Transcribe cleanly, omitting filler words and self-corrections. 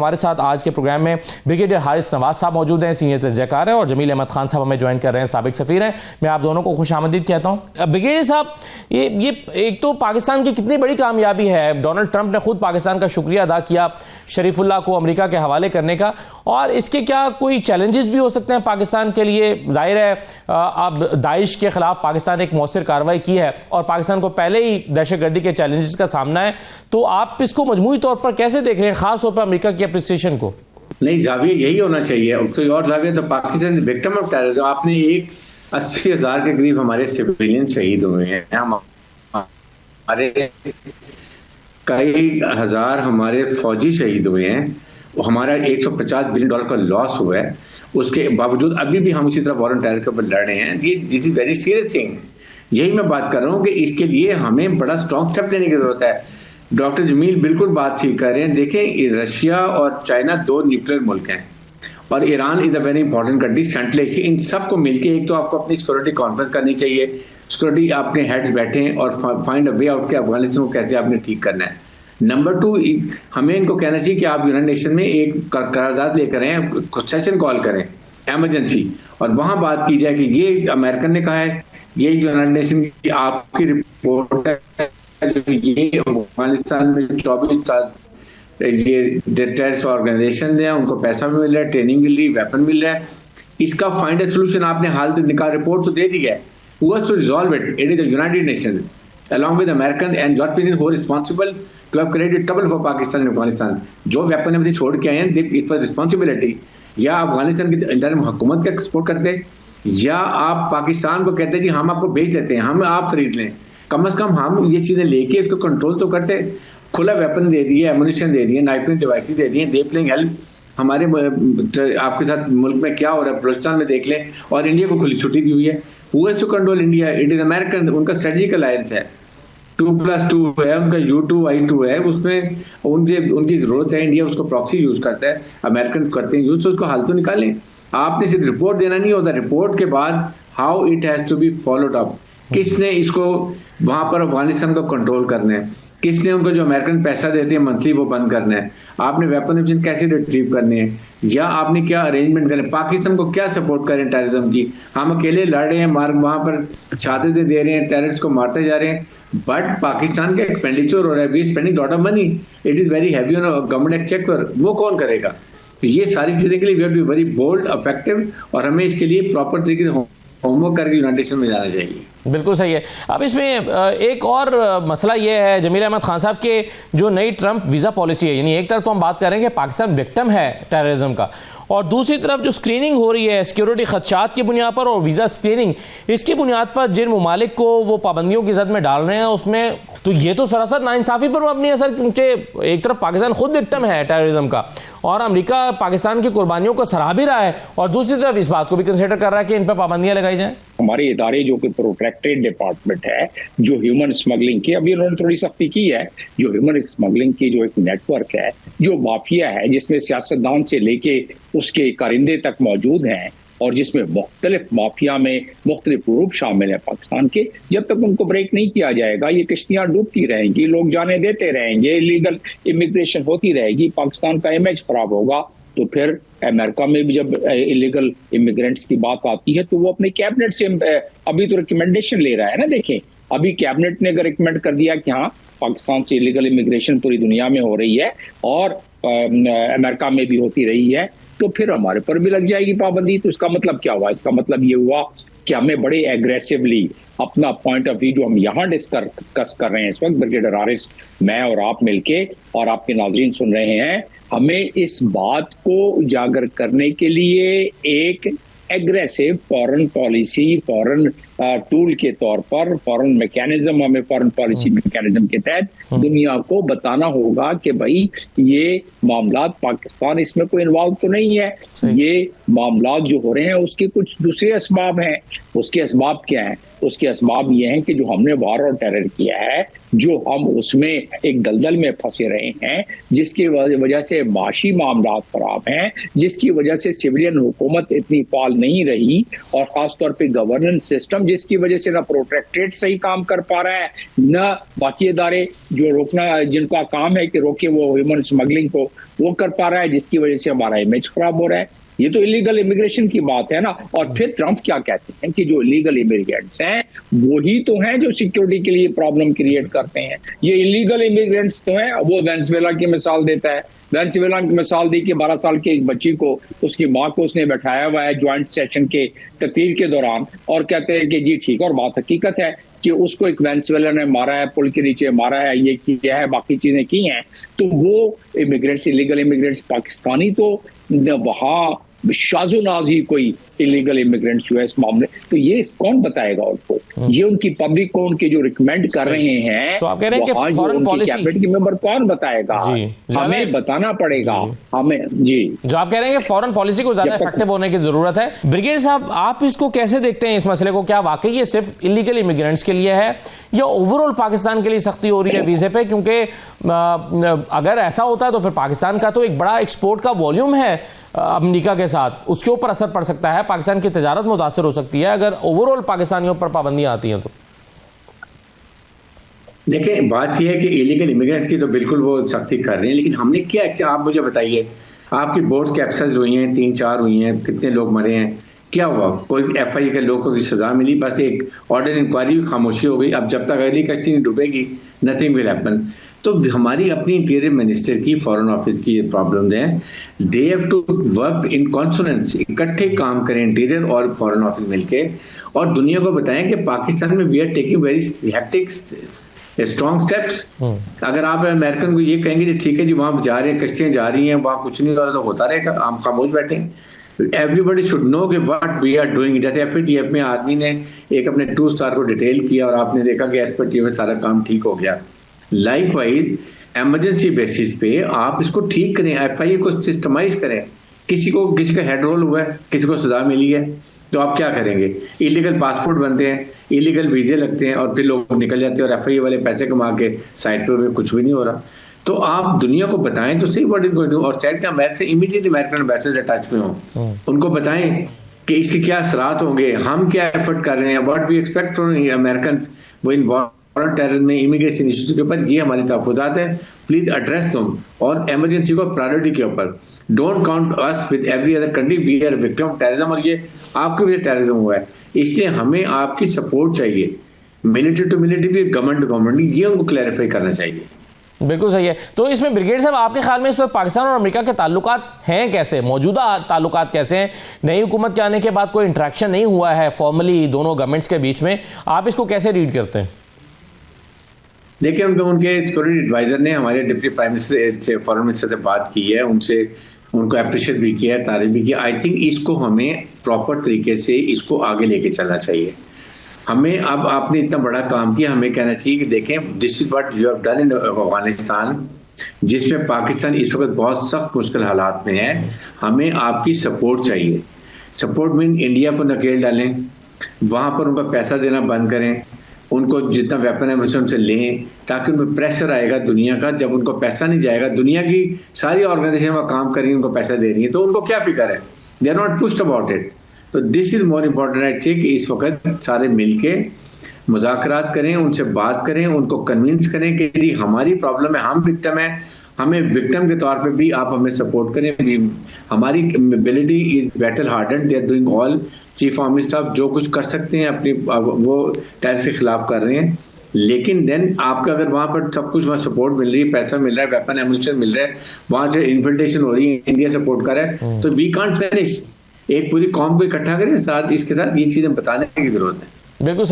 हमारे साथ आज के प्रोग्राम में ब्रिगेडियर हारिस नवाज साहब मौजूद हैं, सीनियर तजज़ियाकार हैं, और जमील अहमद खान साहब हमें ज्वाइन कर रहे हैं, साबिक सफीर हैं। मैं आप दोनों को खुशामदीद कहता हूँ। ब्रिगेडियर साहब, ये एक तो पाकिस्तान की कितनी बड़ी कामयाबी है, डोनाल्ड ट्रंप ने खुद पाकिस्तान का शुक्रिया अदा किया शरीफुल्लाह को अमेरिका के हवाले करने का, और इसके क्या कोई चैलेंजेस भी हो सकते हैं पाकिस्तान के लिए? जाहिर है अब दाइश के खिलाफ पाकिस्तान एक मौसर कार्रवाई की है और पाकिस्तान को पहले ही दहशतगर्दी के चैलेंजेस का सामना है, तो आप इसको मजमूई तौर पर कैसे देख रहे हैं, खास तौर पर अमेरिका की अप्रिसिएशन को? नहीं, जाविया यही होना चाहिए, कोई और जाविया तो पाकिस्तान विक्टिम ऑफ टेररिज्म। आपने 80,000 के करीब हमारे सिविलियन शहीद हुए हैं, हमारे कई हजार हमारे फौजी शहीद हुए हैं, हमारा $150 बिलियन का लॉस हुआ है। उसके बावजूद अभी भी हम उसी तरह वॉर ऑन टेरर के ऊपर लड़ रहे हैं। This is very serious thing. यही मैं बात कर रहा हूँ कि इसके लिए हमें बड़ा स्ट्रॉन्ग स्टेप लेने की जरूरत है। डॉक्टर जमील बिल्कुल बात ठीक कर रहे हैं। देखें, रशिया और चाइना 2 न्यूक्लियर मुल्क हैं और Iran is a very important country, central Asia. इन सबको मिलकर एक तो आपको अपनी सिक्योरिटी कॉन्फ्रेंस करनी चाहिए, सिक्योरिटी आपके हेड्स बैठे और फाइंड अ वे आउट के अफगानिस्तान को कैसे आपने ठीक करना है। नंबर 2, हमें इनको कहना चाहिए कि आप यूनाइटेड नेशन में एक करारदाद लेकर आए, सेशन कॉल करें एमरजेंसी, और वहां बात की जाए कि ये अमेरिकन ने कहा है, ये यूनाइटेड नेशन की आपकी रिपोर्ट है, जो ये अफगानिस्तान में 24 ये टेररिस्ट ऑर्गेनाइजेशन है, उनको पैसा भी मिल रहा है, ट्रेनिंग मिल रही है, वेपन मिल रहा है, इसका फाइंड अ सोल्यूशन आपने हाल तक निकाल रिपोर्ट तो दे दी है। Who has to resolve it? It is the United Nations, along with American and Europeans who are responsible to have created trouble for Pakistan and Afghanistan. जो weapon अभी छोड़ के आए हैं, it was responsibility। या अफगानिस्तान की इंटरम हुकूमत का एक्सपोर्ट करते, या आप पाकिस्तान को कहते जी हम आपको बेच देते हैं, हम आप खरीद लें। कम से कम हम ये चीजें लेके इसको कंट्रोल तो करते। खुला वेपन दे दिए, एमुनिशन दे दिए, नाइफिंग डिवाइसेस दे दिए, दे प्लेइंग हेल्प। हमारे आपके साथ मुल्क में क्या हो रहा है, बलूचिस्तान में देख लें, और इंडिया को खुली छुट्टी दी हुई है। Who has to control India? It is American, उनका स्ट्रेटेजिक अलायंस है, 2+2 है, उनका U2I2 है, उसमें उनकी जरूरत है। इंडिया उसको प्रॉक्सी यूज करता है, अमेरिकन करते हैं यूज, तो उसको हाल तो निकालें। आपने सिर्फ रिपोर्ट देना नहीं होता, रिपोर्ट के बाद how it has to be followed up. किसने इसको वहां पर अफगानिस्तान को कंट्रोल करना है, किसने उनको जो अमेरिकन पैसा देते हैं मंथली वो बंद करना है, आपने वेपन कैसे रिट्रीव करने हैं, या आपने क्या अरेंजमेंट करने, पाकिस्तान को क्या सपोर्ट करें टेररिज्म की। हम अकेले लड़ रहे हैं, वहां पर शहादतें दे रहे हैं, टेररिस्ट को मारते जा रहे हैं, बट पाकिस्तान का एक्सपेंडिचर हो रहा है, we spending lot of money, it is very heavy on government exchequer, वो कौन करेगा? तो ये सारी चीजें के लिए we have to be very bold, effective, और हमें इसके लिए प्रॉपर तरीके से होमवर्क करके यूनाइटेड नेशन में जाना चाहिए। बिल्कुल सही है। अब इसमें एक और मसला यह है जमील अहमद खान साहब के, जो नई ट्रंप वीज़ा पॉलिसी है, यानी एक तरफ तो हम बात कर रहे हैं कि पाकिस्तान विक्टिम है टेररिज्म का, और दूसरी तरफ जो स्क्रीनिंग हो रही है सिक्योरिटी खदशात की बुनियाद पर और वीज़ा स्क्रीनिंग इसकी बुनियाद पर जिन ममालिक को वो पाबंदियों की जद में डाल रहे हैं, उसमें तो ये तो सरासर नाइंसाफ़ी पर मबनी है सर, क्योंकि एक तरफ पाकिस्तान खुद विक्टिम है टेररिज्म का और अमेरिका पाकिस्तान की कुर्बानियों को सराह भी रहा है, और दूसरी तरफ इस बात को भी कंसिडर कर रहा है कि इन पर पाबंदियां लगाई जाएं। हमारे इदारे जो कि प्रोटेक्टेड डिपार्टमेंट है, जो ह्यूमन स्मगलिंग की, अभी उन्होंने थोड़ी सख्ती की है, जो ह्यूमन स्मगलिंग की जो एक नेटवर्क है, जो माफिया है, जिसमें सियासतदान से लेके उसके कारिंदे तक मौजूद हैं, और जिसमें मुख्तलिफ माफिया में मुख्तलिफ ग्रुप शामिल है पाकिस्तान के, जब तक उनको ब्रेक नहीं किया जाएगा ये किश्तियां डूबती रहेंगी, लोग जाने देते रहेंगे, इलीगल इमिग्रेशन होती रहेगी, पाकिस्तान का इमेज खराब होगा। तो फिर अमेरिका में भी जब इलीगल इमिग्रेंट्स की बात आती है तो वो अपने कैबिनेट से अभी तो रिकमेंडेशन ले रहा है ना। देखें, अभी कैबिनेट ने अगर रिकमेंड कर दिया कि हाँ पाकिस्तान से इलीगल इमिग्रेशन पूरी दुनिया में हो रही है और अमेरिका में भी होती रही है, तो फिर हमारे पर भी लग जाएगी पाबंदी। तो इसका मतलब क्या हुआ? इसका मतलब ये हुआ कि हमें बड़े एग्रेसिवली अपना पॉइंट ऑफ व्यू जो हम यहाँ डिस्कस कर रहे हैं इस वक्त, ब्रिगेडियर हारिस, मैं और आप मिलके, और आपके नाज़रीन सुन रहे हैं, हमें इस बात को उजागर करने के लिए एक aggressive foreign policy, foreign tool के तौर पर, फॉरेन मैकेनिज्म, हमें फॉरेन पॉलिसी मैकेनिज्म के तहत दुनिया को बताना होगा कि भाई ये मामलात पाकिस्तान इसमें कोई इन्वॉल्व तो नहीं है, ये मामलात जो हो रहे हैं उसके कुछ दूसरे असबाब हैं। उसके असबाब क्या हैं? उसके असबाब ये हैं कि जो हमने वार और टेरर किया है, जो हम उसमें एक दलदल में फंसे रहे हैं, जिसकी वजह से माशी मामला खराब हैं, जिसकी वजह से सिविलियन हुकूमत इतनी फाल नहीं रही, और खासतौर पे गवर्नेंस सिस्टम जिसकी वजह से ना प्रोटेक्टरेट सही काम कर पा रहा है, न बाकी इदारे जो रोकना, जिनका काम है कि रोके वो ह्यूमन स्मगलिंग को, वो कर पा रहा है, जिसकी वजह से हमारा इमेज खराब हो रहा है। ये तो इलीगल इमिग्रेशन की बात है ना। और फिर ट्रंप क्या कहते हैं कि जो इलीगल इमिग्रेंट्स हैं वही तो हैं जो सिक्योरिटी के लिए प्रॉब्लम क्रिएट करते हैं। ये इलीगल इमिग्रेंट्स तो हैं। वो वेनेजुएला की मिसाल देता है, वेनेजुएला की मिसाल दी कि 12 साल की एक बच्ची को उसकी माँ को उसने बैठाया हुआ है ज्वाइंट सेशन के तकरीर के दौरान, और कहते हैं कि जी ठीक है, और बात हकीकत है कि उसको एक वेनेजुएला ने मारा है, पुल के नीचे मारा है, ये किया है, बाकी चीजें की हैं। तो वो इमिग्रेंट्स, इलीगल इमिग्रेंट्स पाकिस्तानी तो वहां शाज़ोनाज ही कोई इलीगल इमिग्रेंट्स जो है इस मामले, तो ये कौन बताएगा उनको? ये उनकी पब्लिक को उनके जो रिकमेंड कर रहे हैं, तो आप कह रहे हैं कि फॉरेन पॉलिसी कैबिनेट के मेंबर कौन बताएगा? हमें बताना पड़ेगा। हमें जी जो आप कह रहे हैं कि फॉरेन पॉलिसी को ज्यादा इफेक्टिव होने की जरूरत है। ब्रिगेडियर साहब, आप इसको कैसे देखते हैं इस मसले को? क्या वाकई ये सिर्फ इलीगल इमिग्रेंट्स के लिए है या ओवरऑल पाकिस्तान के लिए सख्ती हो रही है वीजे पे? क्योंकि अगर ऐसा होता है तो फिर पाकिस्तान का तो एक बड़ा एक्सपोर्ट का वॉल्यूम है अमेरिका के साथ, उसके ऊपर असर पड़ सकता है, पाकिस्तान की तजारत मुतासर हो सकती है अगर ओवरऑल पाकिस्तानियों पर पाबंदियां आती हैं तो। देखिए, बात यह है कि इलीगल इमिग्रेंट्स की तो बिल्कुल वो सख्ती कर रहे हैं, लेकिन हमने क्या, आप मुझे बताइए, आपकी बोट्स कैप्चर्स हुई हैं, 3-4 हुई हैं, कितने लोग मरे हैं, क्या हुआ? कोई FIA के लोगों की सजा मिली? बस एक ऑर्डर इंक्वायरी की खामोशी हो गई। अब जब तक अगली कश्ती नहीं डूबेगी, नथिंग विल हैपन। तो हमारी अपनी इंटीरियर मिनिस्टर की, फॉरेन ऑफिस की ये प्रॉब्लम है। They have to work in consonance, इकट्ठे काम करें इंटीरियर और फॉरेन ऑफिस मिलके, और दुनिया को बताएं कि पाकिस्तान में we are taking very hectic strong steps. अगर आप अमेरिकन को ये कहेंगे ठीक है जी वहां जा रहे हैं, कश्तियां जा रही हैं, वहां कुछ नहीं हो रहा, तो होता रहेगा, हम खामोश बैठे। एवरीबॉडी शुड नो कि व्हाट वी आर डूइंग। जैसे FATF में आदमी ने एक अपने 2 स्टार को डिटेल किया और आपने देखा कि FATF में सारा काम ठीक हो गया। लाइकवाइज इमरजेंसी बेसिस पे आप इसको ठीक करें, FIA को सिस्टमाइज करें। किसी का हेड रोल हुआ है, किसी को सजा मिली है, तो आप क्या करेंगे? इलीगल पासपोर्ट बनते हैं, इलीगल वीजे लगते हैं, और फिर लोग निकल जाते हैं, और FIA वाले पैसे कमा के साइड पे कुछ भी नहीं हो रहा। तो आप दुनिया को बताएं तो सही व्हाट इज गोइंग टू, और साइड का मैच से इमीडिएटली अमेरिकन एम्बेसडर टच में हो, उनको बताएं कि इसके क्या असरात होंगे, हम क्या एफर्ट कर रहे हैं, what we expect from American वो इन फॉरेन टेरर में, इमिग्रेशन इश्यूज के ऊपर, ये हमारी तहफ़्फ़ुज़ात है, प्लीज एड्रेस तुम, और इमरजेंसी को प्रायोरिटी के ऊपर। Don't count us with every other country, we are victim of terrorism, और ये आपके भी टेररिज्म हुआ है, इसलिए हमें आपकी सपोर्ट चाहिए, मिलिट्री टू मिलिट्री भी, गवर्नमेंट टू गवर्नमेंट, ये उनको क्लैरिफाई करना चाहिए। बिल्कुल सही है। तो इसमें ब्रिगेडियर साहब, आपके ख्याल में इस वक्त पाकिस्तान और अमेरिका के ताल्लुकात हैं कैसे, मौजूदा ताल्लुकात कैसे हैं? नई हुकूमत के आने के बाद कोई इंटरेक्शन नहीं हुआ है फॉर्मली दोनों गवर्नमेंट्स के बीच में, आप इसको कैसे रीड करते हैं? देखिए, उनके सिक्योरिटी एडवाइजर ने हमारे डिप्टी प्राइम मिनिस्टर से, फॉरेन मिनिस्टर से बात की है, उनसे उनको अप्रिशिएट भी किया है, तारीफ भी की। आई थिंक इसको हमें प्रॉपर तरीके से इसको आगे लेके चलना चाहिए। हमें, अब आपने इतना बड़ा काम किया, हमें कहना चाहिए कि देखें, this is what you have done in Afghanistan, जिसमें पाकिस्तान इस वक्त बहुत सख्त मुश्किल हालात में है। हमें आपकी सपोर्ट चाहिए। सपोर्ट मीन इंडिया पर नकेल डालें, वहां पर उनका पैसा देना बंद करें, उनको जितना वेपन है उनसे लें, ताकि उनमें प्रेशर आएगा दुनिया का। जब उनको पैसा नहीं जाएगा, दुनिया की सारी ऑर्गेनाइजेशन वहाँ काम कर रही है, उनको पैसा दे रही है, तो उनको क्या फिक्र है? They are not pushed about it. तो this is more important, I think, कि इस वक्त सारे मिलके मुज़ाकरात करें, उनसे बात करें, उनको कन्विंस करें कि यदि हमारी प्रॉब्लम है, हम विक्टिम है, हमें विक्टिम के तौर पे भी आप हमें सपोर्ट करें। हमारी ability is battle hardened, they are doing all, chief army staff जो कुछ कर सकते हैं अपनी, वो टेरर के खिलाफ कर रहे हैं। लेकिन देन आपका अगर वहां पर सब कुछ, वहां सपोर्ट मिल रही है, पैसा मिल रहा है, वेपन एम्यूनिशन मिल रहा है, वहां से इन्फिल्ट्रेशन हो रही है, इंडिया सपोर्ट कर रहा है, तो वी कांट फिनिश। एक पूरी कौम को इकट्ठा करें साथ, इसके साथ ये चीजें बताने की जरूरत है। बिल्कुल सही।